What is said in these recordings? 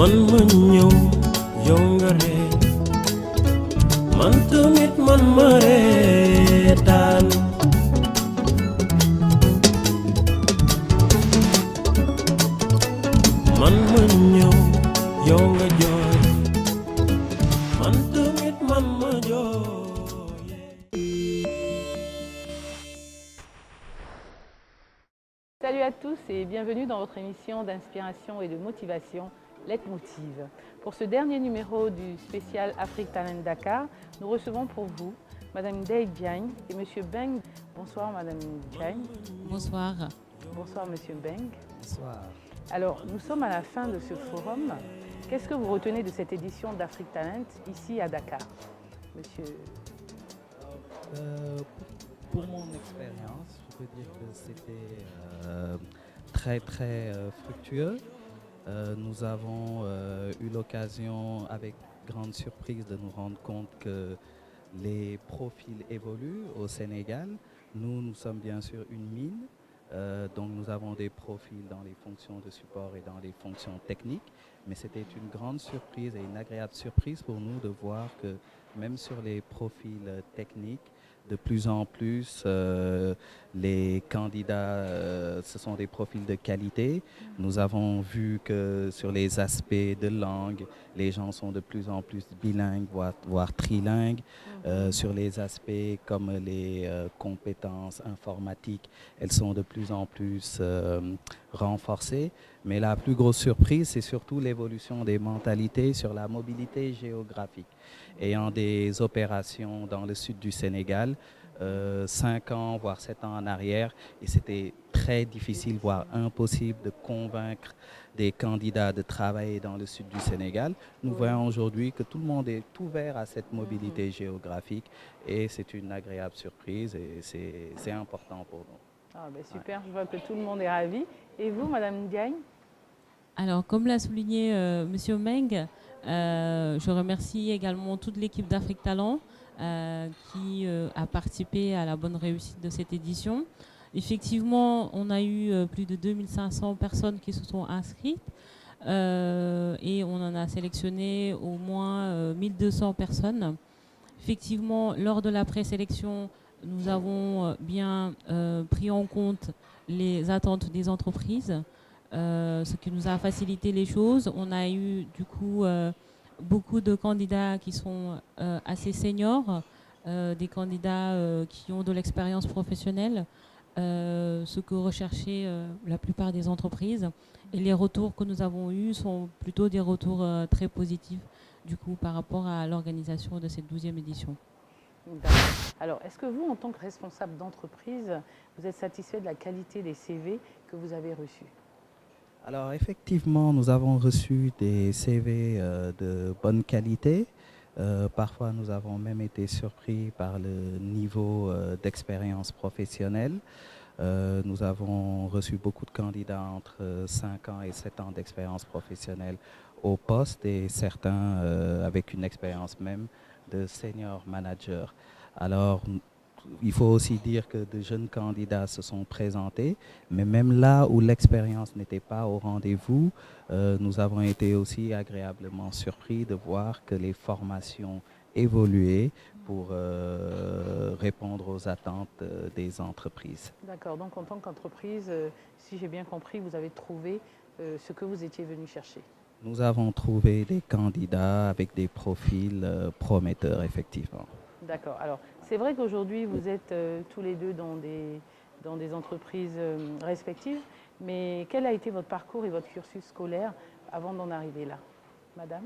man ma ñëw yow nga ree man tamit man ma reetaan man ma ñëw yow nga jooy man tamit man ma jooy. Salut à tous et bienvenue dans votre émission d'inspiration et de motivation Leitmotiv. Pour ce dernier numéro du spécial Afrique Talent Dakar, nous recevons pour vous Madame Ndeye Diagne et Monsieur Beng. Bonsoir Madame Diagne. Bonsoir. Bonsoir Monsieur Beng. Bonsoir. Alors, nous sommes à la fin de ce forum. Qu'est-ce que vous retenez de cette édition d'Afrique Talent ici à Dakar, Monsieur? Pour mon expérience, je peux dire que c'était très fructueux. Nous avons eu l'occasion, avec grande surprise, de nous rendre compte que les profils évoluent au Sénégal. Nous sommes bien sûr une mine. Donc nous avons des profils dans les fonctions de support et dans les fonctions techniques, mais c'était une grande surprise et une agréable surprise pour nous de voir que même sur les profils techniques, de plus en plus, les candidats, ce sont des profils de qualité. Nous avons vu que sur les aspects de langue, les gens sont de plus en plus bilingues, voire trilingues. Sur les aspects comme les compétences informatiques, elles sont de plus en plus renforcées. Mais la plus grosse surprise, c'est surtout l'évolution des mentalités sur la mobilité géographique. Ayant des opérations dans le sud du Sénégal, 5 ans, voire 7 ans en arrière, et c'était très difficile, voire impossible de convaincre des candidats de travailler dans le sud du Sénégal. Nous voyons aujourd'hui que tout le monde est ouvert à cette mobilité géographique et c'est une agréable surprise et c'est important pour nous. Ah ben super, je vois que tout le monde est ravi. Et vous, Madame Diagne? Alors, comme l'a souligné Monsieur Meng, je remercie également toute l'équipe d'Afrique Talent qui a participé à la bonne réussite de cette édition. Effectivement, on a eu plus de 2500 personnes qui se sont inscrites et on en a sélectionné au moins 1200 personnes. Effectivement, lors de la présélection, nous avons bien pris en compte les attentes des entreprises, ce qui nous a facilité les choses. On a eu du coup beaucoup de candidats qui sont assez seniors, des candidats qui ont de l'expérience professionnelle, ce que recherchaient la plupart des entreprises. Et les retours que nous avons eus sont plutôt des retours très positifs du coup par rapport à l'organisation de cette 12e édition. Alors, est-ce que vous, en tant que responsable d'entreprise, vous êtes satisfait de la qualité des CV que vous avez reçus? Alors effectivement, nous avons reçu des CV de bonne qualité. Parfois, nous avons même été surpris par le niveau d'expérience professionnelle. Nous avons reçu beaucoup de candidats entre 5 ans et 7 ans d'expérience professionnelle au poste et certains avec une expérience même de senior manager. Alors, il faut aussi dire que de jeunes candidats se sont présentés, mais même là où l'expérience n'était pas au rendez-vous, nous avons été aussi agréablement surpris de voir que les formations évoluaient pour répondre aux attentes des entreprises. D'accord, donc en tant qu'entreprise, si j'ai bien compris, vous avez trouvé ce que vous étiez venu chercher. Nous avons trouvé des candidats avec des profils prometteurs, effectivement. D'accord. Alors, c'est vrai qu'aujourd'hui, vous êtes tous les deux dans des entreprises respectives, mais quel a été votre parcours et votre cursus scolaire avant d'en arriver là, Madame?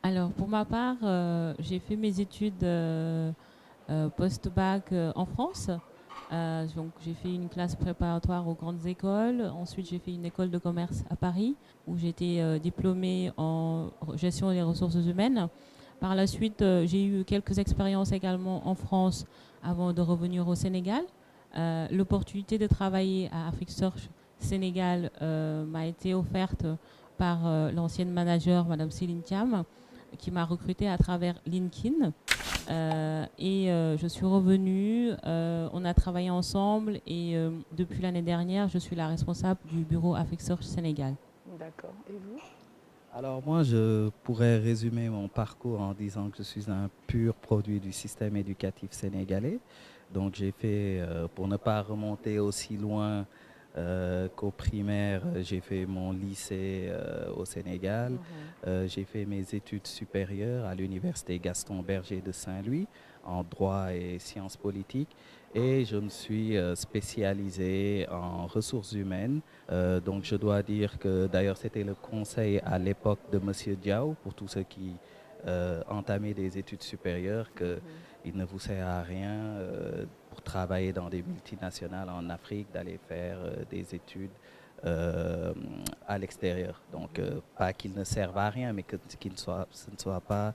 Alors, pour ma part, j'ai fait mes études post-bac en France. Donc, j'ai fait une classe préparatoire aux grandes écoles. Ensuite, j'ai fait une école de commerce à Paris, où j'étais diplômée en gestion des ressources humaines. Par la suite, j'ai eu quelques expériences également en France avant de revenir au Sénégal. L'opportunité de travailler à Afrique Search Sénégal m'a été offerte par l'ancienne manager, Madame Céline Thiam, qui m'a recrutée à travers LinkedIn. Je suis revenue, on a travaillé ensemble et depuis l'année dernière, je suis la responsable du bureau Afrique Search Sénégal. D'accord. Et vous? Alors moi, je pourrais résumer mon parcours en disant que je suis un pur produit du système éducatif sénégalais. Donc j'ai fait, pour ne pas remonter aussi loin qu'au primaire, j'ai fait mon lycée au Sénégal. J'ai fait mes études supérieures à l'université Gaston Berger de Saint-Louis en droit et sciences politiques. Et je me suis spécialisé en ressources humaines. Donc je dois dire que d'ailleurs c'était le conseil à l'époque de Monsieur Diaw pour tous ceux qui entamaient des études supérieures qu'il ne vous sert à rien pour travailler dans des multinationales en Afrique, d'aller faire des études à l'extérieur. Donc pas qu'ils ne servent à rien, mais que ce ne soit pas,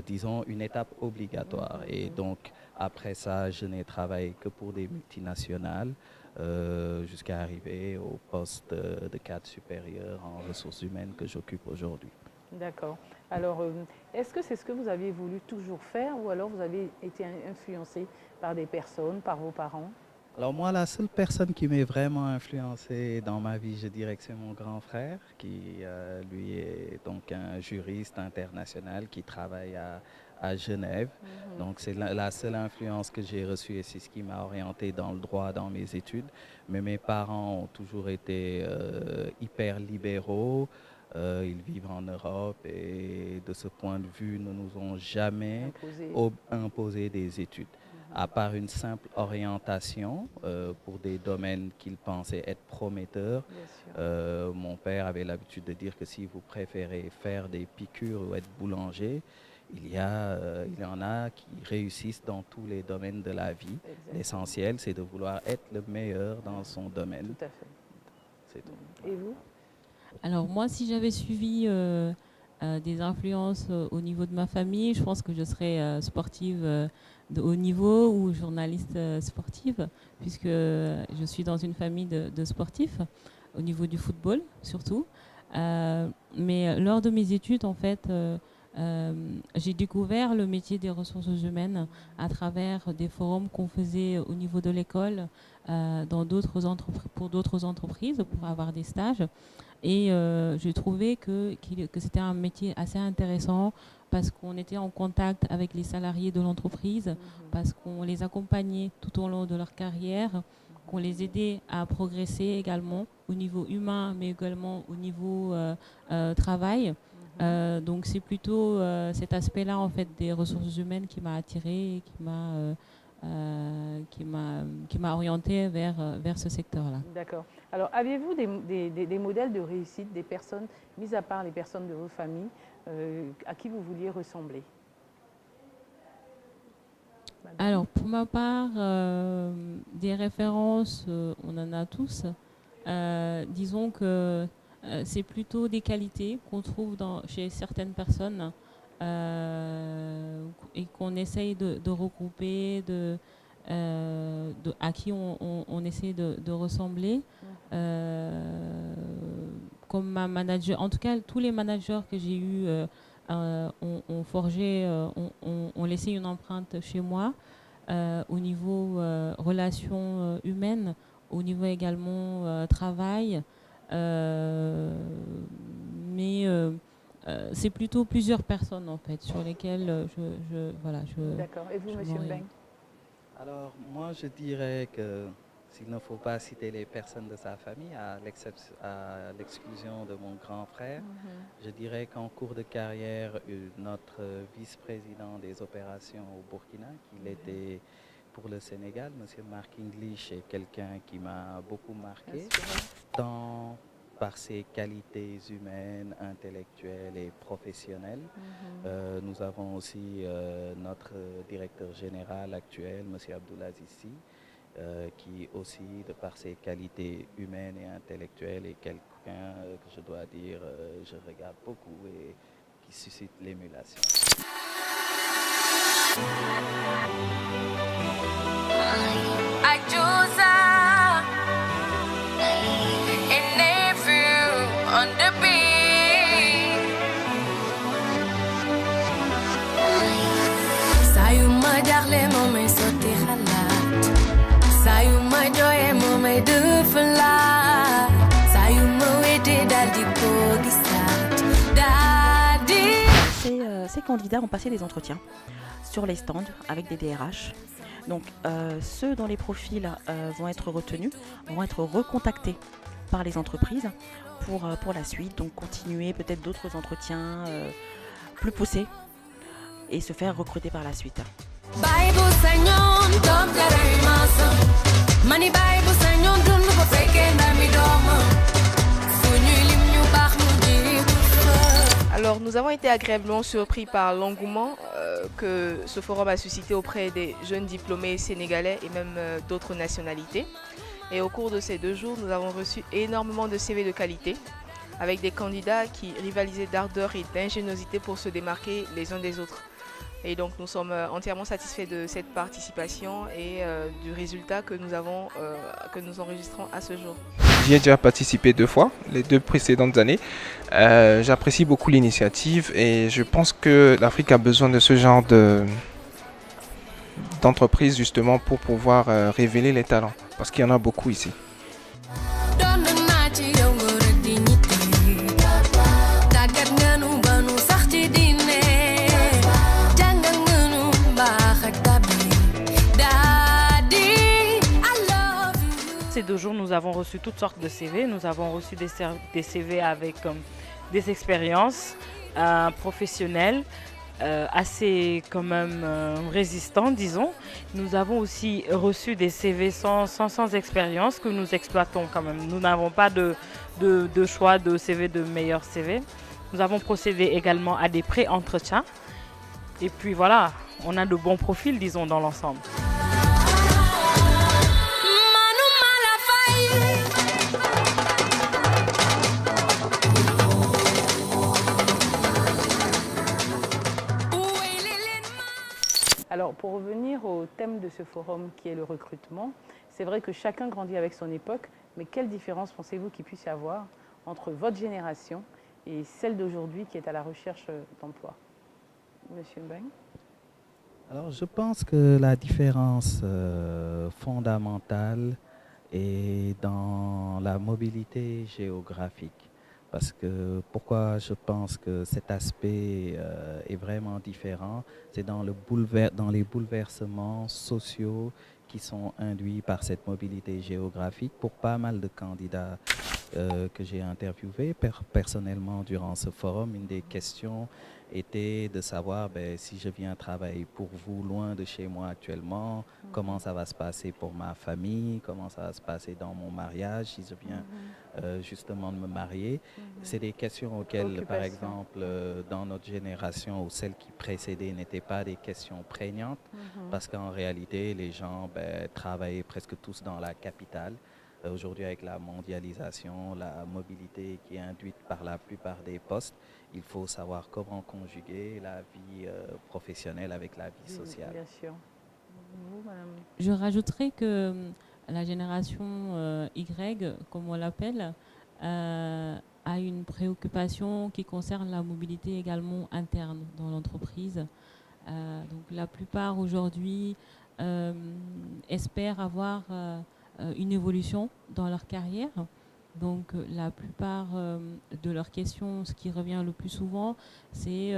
disons, une étape obligatoire. Et donc après ça, je n'ai travaillé que pour des multinationales jusqu'à arriver au poste de cadre supérieur en ressources humaines que j'occupe aujourd'hui. D'accord. Alors, est-ce que c'est ce que vous aviez voulu toujours faire ou alors vous avez été influencé par des personnes, par vos parents? Alors moi, la seule personne qui m'est vraiment influencé dans ma vie, je dirais que c'est mon grand frère, qui lui est donc un juriste international qui travaille à Genève. Donc c'est la seule influence que j'ai reçue et c'est ce qui m'a orienté dans le droit, dans mes études. Mais mes parents ont toujours été hyper libéraux. Ils vivent en Europe et de ce point de vue, ne nous ont jamais imposé des études. À part une simple orientation pour des domaines qu'ils pensaient être prometteurs. Mon père avait l'habitude de dire que si vous préférez faire des piqûres ou être boulanger, il y en a qui réussissent dans tous les domaines de la vie. L'essentiel, c'est de vouloir être le meilleur dans son domaine. Tout à fait. C'est tout. Et vous? Alors moi, si j'avais suivi des influences au niveau de ma famille, je pense que je serais sportive de haut niveau ou journaliste sportive, puisque je suis dans une famille de sportifs, au niveau du football surtout. Mais lors de mes études, en fait, j'ai découvert le métier des ressources humaines à travers des forums qu'on faisait au niveau de l'école pour d'autres entreprises pour avoir des stages. Et j'ai trouvé que c'était un métier assez intéressant parce qu'on était en contact avec les salariés de l'entreprise, parce qu'on les accompagnait tout au long de leur carrière, qu'on les aidait à progresser également au niveau humain, mais également au niveau travail. Donc c'est plutôt cet aspect-là en fait des ressources humaines qui m'a attirée et qui m'a orientée vers ce secteur-là. D'accord. Alors, avez-vous des modèles de réussite, des personnes, mis à part les personnes de vos familles, à qui vous vouliez ressembler? Alors, pour ma part, des références, on en a tous. Disons que c'est plutôt des qualités qu'on trouve chez certaines personnes et qu'on essaye de regrouper, à qui on essaie de ressembler. Comme ma manager, en tout cas, tous les managers que j'ai eus ont forgé, ont laissé une empreinte chez moi au niveau relations humaines, au niveau également travail. Mais c'est plutôt plusieurs personnes en fait sur lesquelles D'accord. Et vous, Monsieur Mbeng? Alors moi je dirais que s'il ne faut pas citer les personnes de sa famille, à l'exclusion de mon grand frère, je dirais qu'en cours de carrière, notre vice-président des opérations au Burkina, qu'il était pour le Sénégal, M. Mark English, est quelqu'un qui m'a beaucoup marqué par ses qualités humaines, intellectuelles et professionnelles. Nous avons aussi notre directeur général actuel, M. Abdoulaziz Sy, qui aussi, de par ses qualités humaines et intellectuelles, est quelqu'un que je dois dire, je regarde beaucoup et qui suscite l'émulation. Sayuma wete dal di ko gisat ces candidats ont passé des entretiens sur les stands avec des DRH. Donc ceux dont les profils vont être retenus vont être recontactés par les entreprises pour la suite, donc continuer peut-être d'autres entretiens plus poussés et se faire recruter par la suite. Alors nous avons été agréablement surpris par l'engouement que ce forum a suscité auprès des jeunes diplômés sénégalais et même d'autres nationalités. Et au cours de ces 2 jours, nous avons reçu énormément de CV de qualité avec des candidats qui rivalisaient d'ardeur et d'ingéniosité pour se démarquer les uns des autres. Et donc nous sommes entièrement satisfaits de cette participation et du résultat que nous enregistrons à ce jour. J'y ai déjà participé 2 fois, les 2 précédentes années. J'apprécie beaucoup l'initiative et je pense que l'Afrique a besoin de ce genre d'entreprise justement pour pouvoir révéler les talents, parce qu'il y en a beaucoup ici. Ces 2 jours, nous avons reçu toutes sortes de CV. Nous avons reçu des CV avec des expériences professionnelles, assez quand même résistants, disons. Nous avons aussi reçu des CV sans expérience que nous exploitons quand même. Nous n'avons pas de choix de CV, de meilleurs CV. Nous avons procédé également à des pré-entretiens. Et puis voilà, on a de bons profils, disons, dans l'ensemble. Alors, pour revenir au thème de ce forum qui est le recrutement, c'est vrai que chacun grandit avec son époque, mais quelle différence pensez-vous qu'il puisse y avoir entre votre génération et celle d'aujourd'hui qui est à la recherche d'emploi? Monsieur Mbeng? Alors, je pense que la différence fondamentale est dans la mobilité géographique. Parce que pourquoi je pense que cet aspect est vraiment différent, c'est dans les bouleversements sociaux qui sont induits par cette mobilité géographique. Pour pas mal de candidats que j'ai interviewés personnellement durant ce forum, une des questions était de savoir si je viens travailler pour vous loin de chez moi actuellement, comment ça va se passer pour ma famille, comment ça va se passer dans mon mariage si je viens justement de me marier. C'est des questions auxquelles, par exemple, dans notre génération ou celle qui précédait, n'étaient pas des questions prégnantes parce qu'en réalité, les gens travaillaient presque tous dans la capitale. Aujourd'hui, avec la mondialisation, la mobilité qui est induite par la plupart des postes, il faut savoir comment conjuguer la vie professionnelle avec la vie sociale. Bien sûr. Vous, madame? Je rajouterais que la génération Y, comme on l'appelle, a une préoccupation qui concerne la mobilité également interne dans l'entreprise. Donc la plupart aujourd'hui espèrent avoir une évolution dans leur carrière. Donc la plupart de leurs questions, ce qui revient le plus souvent, c'est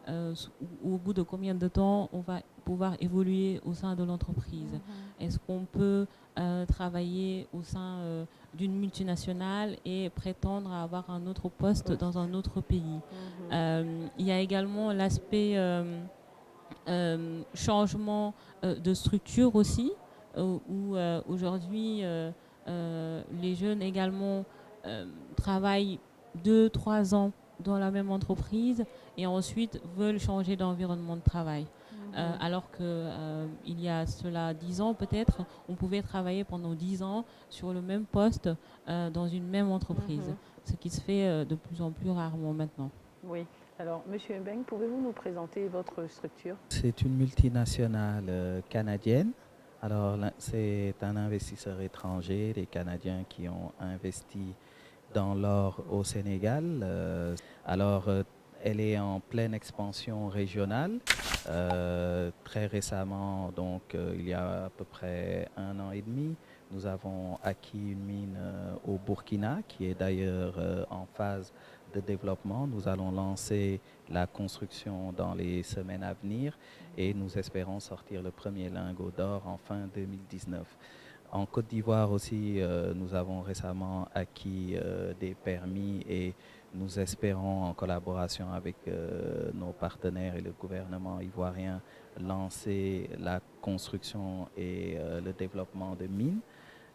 au bout de combien de temps on va pouvoir évoluer au sein de l'entreprise. Est-ce qu'on peut travailler au sein d'une multinationale et prétendre à avoir un autre poste dans un autre pays? Il y a également l'aspect changement de structure aussi, où aujourd'hui les jeunes également travaillent 2-3 ans dans la même entreprise et ensuite veulent changer d'environnement de travail. Alors qu'il y a cela 10 ans peut-être, on pouvait travailler pendant 10 ans sur le même poste dans une même entreprise, ce qui se fait de plus en plus rarement maintenant. Oui. Alors, Monsieur Mbeng, pouvez-vous nous présenter votre structure? C'est une multinationale canadienne. Alors, c'est un investisseur étranger, des Canadiens qui ont investi dans l'or au Sénégal. Elle est en pleine expansion régionale. Très récemment, donc il y a à peu près 1 an et demi, nous avons acquis une mine au Burkina, qui est d'ailleurs en phase de développement. Nous allons lancer la construction dans les semaines à venir et nous espérons sortir le premier lingot d'or en fin 2019. En Côte d'Ivoire aussi, nous avons récemment acquis des permis et nous espérons, en collaboration avec nos partenaires et le gouvernement ivoirien, lancer la construction et le développement de mines.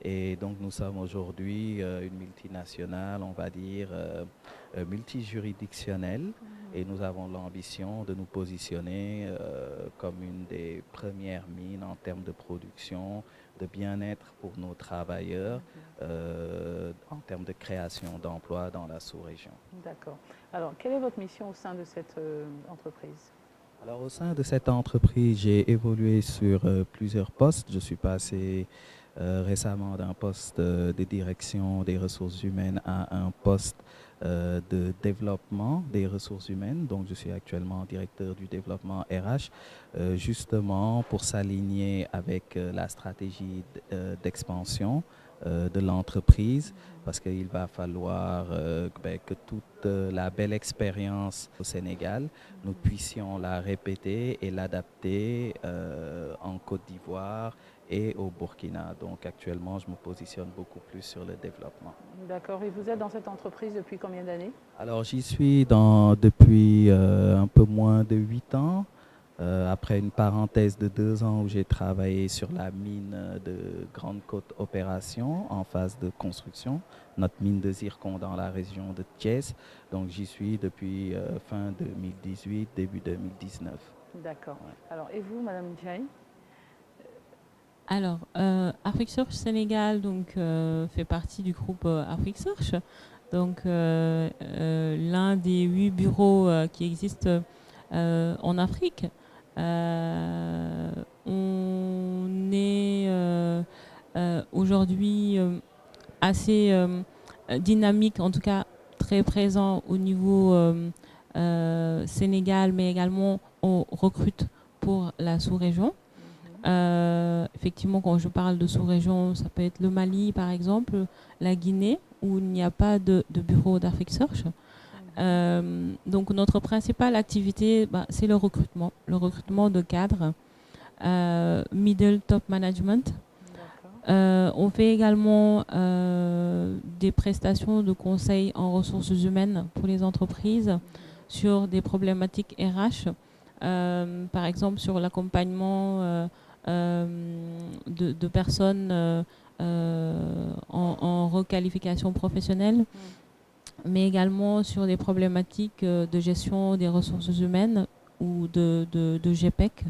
Et donc nous sommes aujourd'hui une multinationale, on va dire, multijuridictionnelle. Et nous avons l'ambition de nous positionner comme une des premières mines en termes de production, de bien-être pour nos travailleurs, en termes de création d'emplois dans la sous-région. D'accord. Alors, quelle est votre mission au sein de cette entreprise? Alors, au sein de cette entreprise, j'ai évolué sur plusieurs postes. Je suis passé récemment d'un poste de direction des ressources humaines à un poste de développement des ressources humaines. Donc, je suis actuellement directeur du développement RH, justement pour s'aligner avec la stratégie d'expansion de l'entreprise, parce qu'il va falloir que toute la belle expérience au Sénégal, nous puissions la répéter et l'adapter en Côte d'Ivoire et au Burkina. Donc actuellement, je me positionne beaucoup plus sur le développement. D'accord. Et vous êtes dans cette entreprise depuis combien d'années? Alors j'y suis depuis un peu moins de 8 ans. Après une parenthèse de 2 ans où j'ai travaillé sur la mine de Grande Côte Opération en phase de construction, notre mine de zircon dans la région de Thiès. Donc j'y suis depuis fin 2018, début 2019. D'accord. Ouais. Alors, et vous, Madame Ndiaye? Alors, Afrique Search Sénégal donc, fait partie du groupe Afrique Search. Donc, l'un des 8 bureaux qui existent en Afrique. On est aujourd'hui assez dynamique, en tout cas très présent au niveau Sénégal, mais également on recrute pour la sous-région. Effectivement, quand je parle de sous-région, ça peut être le Mali par exemple, la Guinée, où il n'y a pas de bureau d'Afrique Search. Donc notre principale activité, c'est le recrutement de cadres, middle top management. On fait également des prestations de conseil en ressources humaines pour les entreprises sur des problématiques RH, par exemple sur l'accompagnement de personnes en requalification professionnelle, mais également sur des problématiques de gestion des ressources humaines ou de GPEC.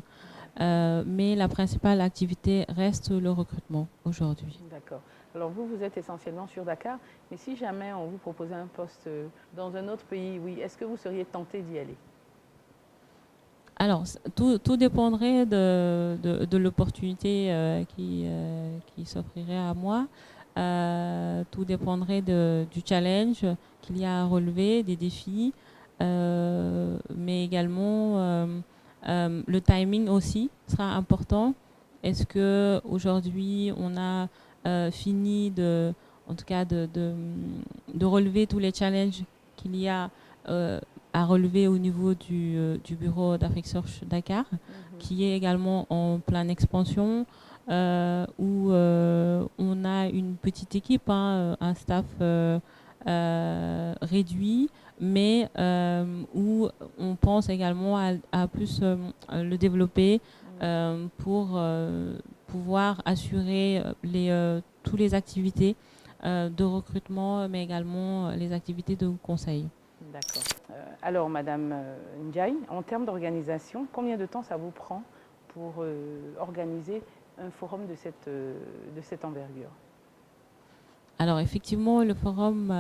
Mais la principale activité reste le recrutement aujourd'hui. D'accord. Alors vous êtes essentiellement sur Dakar, mais si jamais on vous proposait un poste dans un autre pays, oui, est-ce que vous seriez tenté d'y aller? Alors, tout dépendrait de l'opportunité qui s'offrirait à moi. Tout dépendrait du challenge qu'il y a à relever, des défis, mais également le timing aussi sera important. Est-ce que aujourd'hui on a fini en tout cas de relever tous les challenges qu'il y a à relever au niveau du bureau d'Afrique Search Dakar, qui est également en pleine expansion, où on a une petite équipe, un staff réduit, mais où on pense également à plus le développer pour pouvoir assurer toutes les activités de recrutement, mais également les activités de conseil. D'accord. Alors, Madame Ndiaye, en termes d'organisation, combien de temps ça vous prend pour organiser un forum de cette envergure? Alors, effectivement, le forum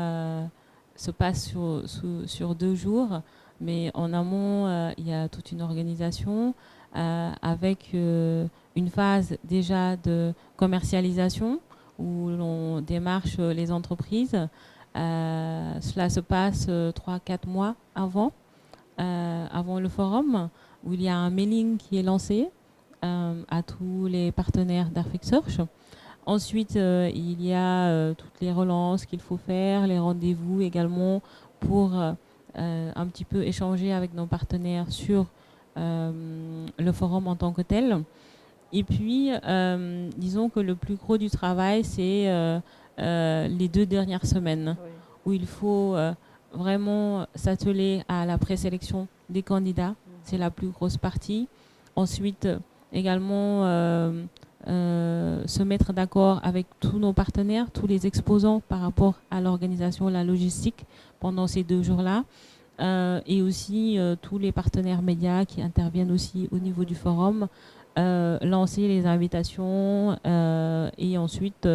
se passe sur 2 jours, mais en amont, il y a toute une organisation avec une phase déjà de commercialisation où l'on démarche les entreprises. Cela se passe 3-4 mois avant le forum, où il y a un mailing qui est lancé à tous les partenaires d'Afrique Search. Ensuite, il y a toutes les relances qu'il faut faire, les rendez-vous également pour un petit peu échanger avec nos partenaires sur le forum en tant que tel. Et puis, disons que le plus gros du travail, c'est les 2 dernières semaines, Oui. où il faut vraiment s'atteler à la présélection des candidats. C'est la plus grosse partie. Ensuite, également, se mettre d'accord avec tous nos partenaires, tous les exposants par rapport à l'organisation, la logistique pendant ces 2 jours-là. Et aussi tous les partenaires médias qui interviennent aussi au niveau du forum, lancer les invitations et ensuite,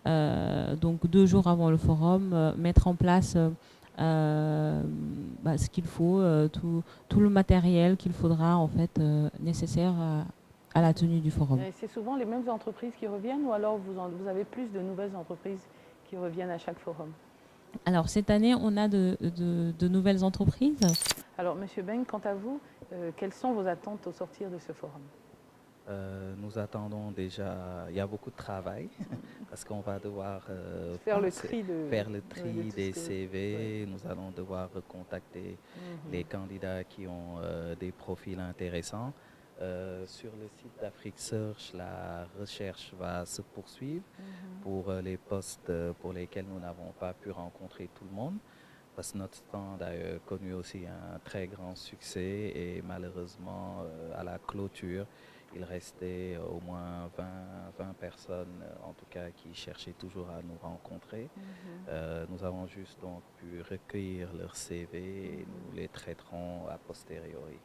donc 2 jours avant le forum, mettre en place ce qu'il faut, tout le matériel qu'il faudra en fait nécessaire à la tenue du forum. Et c'est souvent les mêmes entreprises qui reviennent ou alors vous avez plus de nouvelles entreprises qui reviennent à chaque forum? Alors cette année, on a de nouvelles entreprises. Alors Monsieur Beng, quant à vous, quelles sont vos attentes au sortir de ce forum? Nous attendons déjà, il y a beaucoup de travail parce qu'on va devoir Faire le tri, faire le tri de tout des ce que- CV. Nous allons devoir contacter les candidats qui ont des profils intéressants. Sur le site d'Afrique Search, la recherche va se poursuivre pour les postes pour lesquels nous n'avons pas pu rencontrer tout le monde. Parce que notre stand a connu aussi un très grand succès et malheureusement, à la clôture, il restait au moins 20 personnes, en tout cas, qui cherchaient toujours à nous rencontrer. Nous avons juste donc pu recueillir leurs CV et nous les traiterons a posteriori.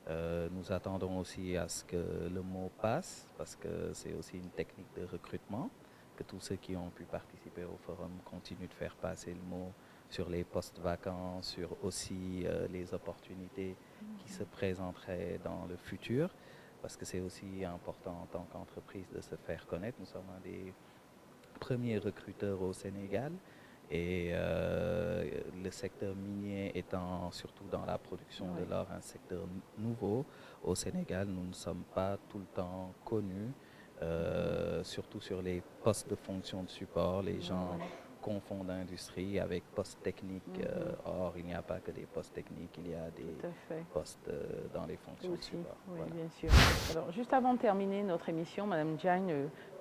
Nous attendons aussi à ce que le mot passe, parce que c'est aussi une technique de recrutement, que tous ceux qui ont pu participer au forum continuent de faire passer le mot sur les postes vacants, sur aussi les opportunités qui se présenteraient dans le futur, parce que c'est aussi important en tant qu'entreprise de se faire connaître. Nous sommes un des premiers recruteurs au Sénégal et le secteur minier étant surtout dans la production de l'or un secteur nouveau au Sénégal, nous ne sommes pas tout le temps connus, surtout sur les postes de fonction de support. Les gens confondent industrie avec postes techniques. Or, il n'y a pas que des postes techniques, il y a des postes dans les fonctions de Aussi, support. oui, Voilà. bien sûr. Alors, juste avant de terminer notre émission, Madame Diagne,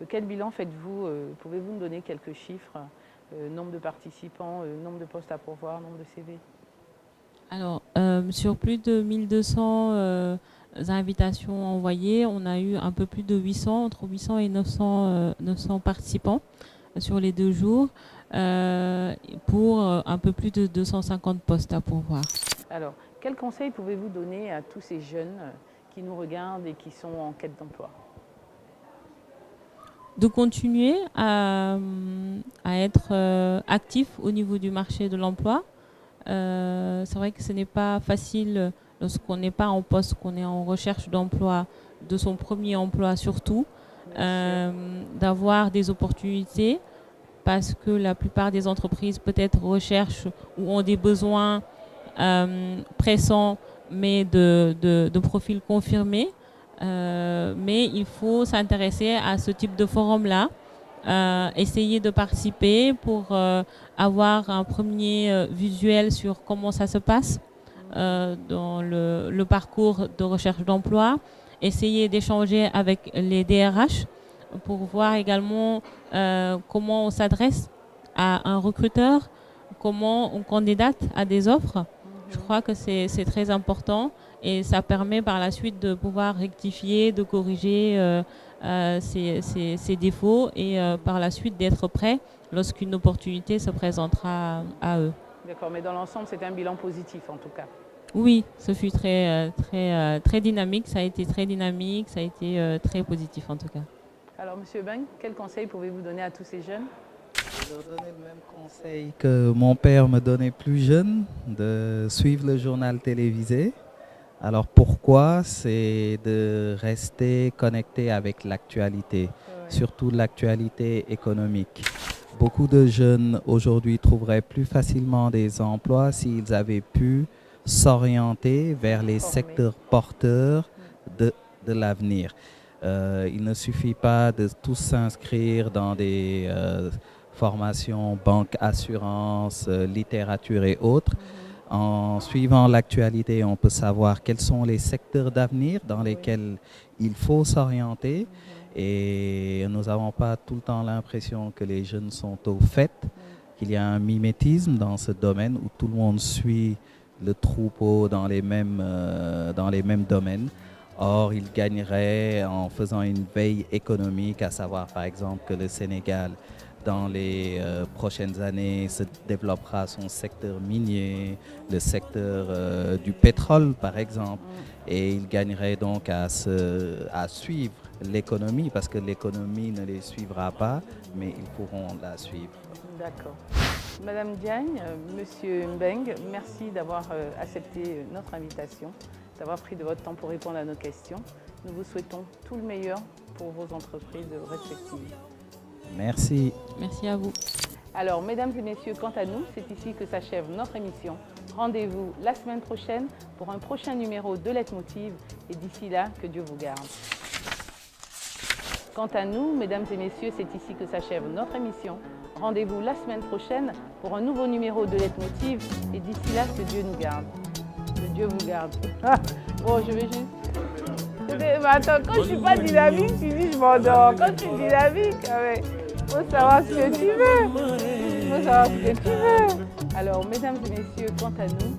quel bilan faites-vous? Pouvez-vous nous donner quelques chiffres? Nombre de participants, nombre de postes à pourvoir, nombre de CV? Alors, sur plus de 1200 invitations envoyées, on a eu un peu plus de 800, entre 800 et 900 participants sur les 2 jours, pour un peu plus de 250 postes à pourvoir. Alors, quels conseils pouvez-vous donner à tous ces jeunes qui nous regardent et qui sont en quête d'emploi? De continuer à être actif au niveau du marché de l'emploi. C'est vrai que ce n'est pas facile lorsqu'on n'est pas en poste, qu'on est en recherche d'emploi, de son premier emploi surtout, d'avoir des opportunités, parce que la plupart des entreprises peut-être recherchent ou ont des besoins pressants, mais de profils confirmés. Mais il faut s'intéresser à ce type de forum-là, essayer de participer pour avoir un premier visuel sur comment ça se passe dans le parcours de recherche d'emploi, essayer d'échanger avec les DRH pour voir également comment on s'adresse à un recruteur, comment on candidate à des offres. Je crois que c'est très important et ça permet par la suite de pouvoir rectifier, de corriger ces défauts et par la suite d'être prêt lorsqu'une opportunité se présentera à eux. D'accord, mais dans l'ensemble, c'est un bilan positif en tout cas. Oui, ce fut très dynamique, ça a été très dynamique, ça a été très positif en tout cas. Alors, Monsieur Beng, quel conseil pouvez-vous donner à tous ces jeunes? Je leur donner le même conseil que mon père me donnait plus jeune, de suivre le journal télévisé. Alors pourquoi? C'est de rester connecté avec l'actualité, surtout l'actualité économique. Beaucoup de jeunes aujourd'hui trouveraient plus facilement des emplois s'ils avaient pu s'orienter vers les secteurs porteurs de l'avenir. Il ne suffit pas de tous s'inscrire dans des formations banque, assurance, littérature et autres. En suivant l'actualité, on peut savoir quels sont les secteurs d'avenir dans lesquels il faut s'orienter. Et nous n'avons pas tout le temps l'impression que les jeunes sont au fait, qu'il y a un mimétisme dans ce domaine où tout le monde suit le troupeau dans les mêmes domaines. Or, il gagnerait en faisant une veille économique, à savoir par exemple que le Sénégal, dans les prochaines années, se développera son secteur minier, le secteur du pétrole par exemple, et il gagnerait donc à suivre l'économie, parce que l'économie ne les suivra pas, mais ils pourront la suivre. D'accord. Madame Diagne, Monsieur Mbeng, merci d'avoir accepté notre invitation, d'avoir pris de votre temps pour répondre à nos questions. Nous vous souhaitons tout le meilleur pour vos entreprises respectives. Merci. Merci à vous. Alors, mesdames et messieurs, quant à nous, c'est ici que s'achève notre émission. Rendez-vous la semaine prochaine pour un prochain numéro de Leitmotiv et d'ici là, que Dieu vous garde. Quant à nous, mesdames et messieurs, c'est ici que s'achève notre émission. Rendez-vous la semaine prochaine pour un nouveau numéro de Leitmotiv et d'ici là, que Dieu nous garde. Que Dieu vous garde. Bon, je vais juste... Mais attends, quand je ne suis pas dynamique, tu dis je m'endors. Quand tu es dynamique, il faut savoir ce que tu veux. Il faut savoir ce que tu veux. Alors, mesdames et messieurs, quant à nous,